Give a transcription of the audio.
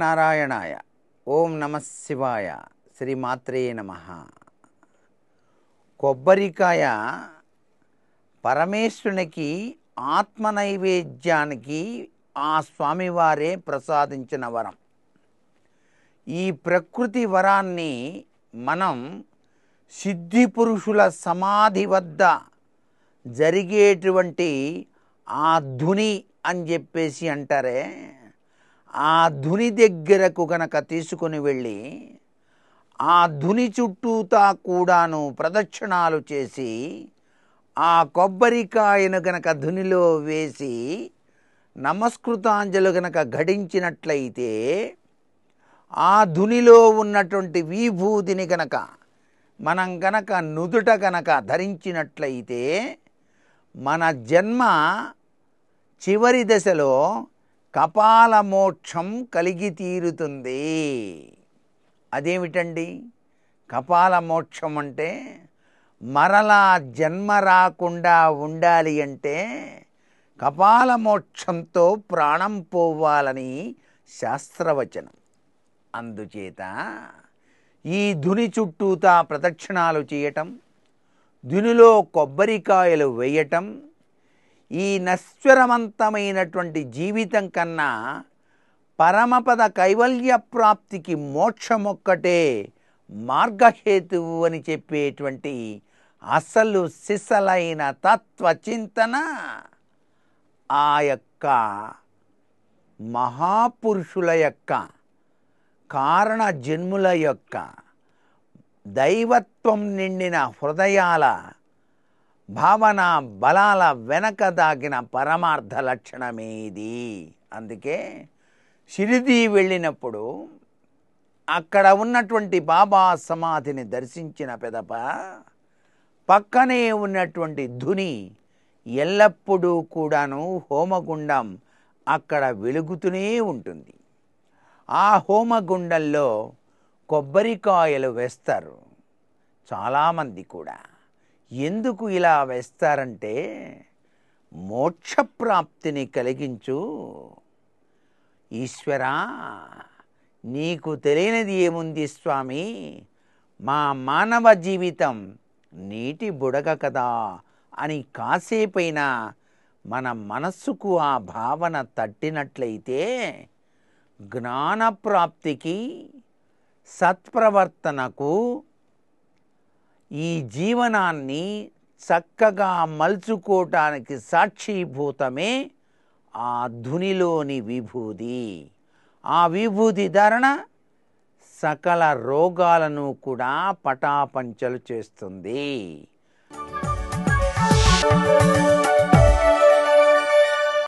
శ్రీమన్నారాయణాయ. ఓం నమ శివాయ. శ్రీమాత్రే నమ. కొబ్బరికాయ పరమేశ్వరునికి ఆత్మ నైవేద్యానికి ఆ స్వామివారే ప్రసాదించిన వరం. ఈ ప్రకృతి వరాన్ని మనం సిద్ధి పురుషుల సమాధి వద్ద జరిగేటువంటి ఆ ధుని అని చెప్పేసి అంటారే, ఆ ధుని దగ్గరకు గనక తీసుకుని వెళ్ళి ఆ ధుని చుట్టూతా కూడాను ప్రదక్షిణాలు చేసి ఆ కొబ్బరికాయను గనక ధునిలో వేసి నమస్కృతాంజలు గనక ఘటించినట్లయితే ఆ ధునిలో ఉన్నటువంటి విభూతిని గనక మనం గనక నుదుట గనక ధరించినట్లయితే మన జన్మ చివరి దశలో కపాల మోక్షం కలిగి తీరుతుంది. అదేమిటండి కపాల మోక్షం అంటే? మరలా జన్మ రాకుండా ఉండాలి అంటే కపాల మోక్షంతో ప్రాణం పోవాలని శాస్త్రవచనం. అందుచేత ఈ ధుని చుట్టూతా ప్రదక్షిణాలు చేయటం, ధునిలో కొబ్బరికాయలు వేయటం ఈ నశ్వరవంతమైనటువంటి జీవితం కన్నా పరమపద కైవల్య ప్రాప్తికి మోక్షమొక్కటే మార్గహేతువు అని చెప్పేటువంటి అసలు సిసలైన తత్వచింతన ఆ యొక్క మహాపురుషుల యొక్క కారణ జన్ముల యొక్క దైవత్వం నిండిన హృదయాల భావన బలాల వెనక దాగిన పరమార్థ లక్షణమేది. అందుకే షిరిడీ వెళ్ళినప్పుడు అక్కడ ఉన్నటువంటి బాబా సమాధిని దర్శించిన పిదప పక్కనే ఉన్నటువంటి ధుని ఎల్లప్పుడూ కూడాను హోమగుండం అక్కడ వెలుగుతూనే ఉంటుంది. ఆ హోమగుండంలో కొబ్బరికాయలు వేస్తారు చాలామంది కూడా. ఎందుకు ఇలా వేస్తారంటే మోక్షప్రాప్తిని కలిగించు. ఈశ్వరా, నీకు తెలియనిది ఏముంది స్వామి, మా మానవ జీవితం నీటి బుడగ కదా అని కాసేపైనా మన మనస్సుకు ఆ భావన తట్టినట్లయితే జ్ఞానప్రాప్తికి, సత్ప్రవర్తనకు, ఈ జీవనాన్ని చక్కగా మలుచుకోవటానికి సాక్షిభూతమే ఆ ధునిలోని విభూతి. ఆ విభూతి ధారణ సకల రోగాలను కూడా పటాపంచలు చేస్తుంది.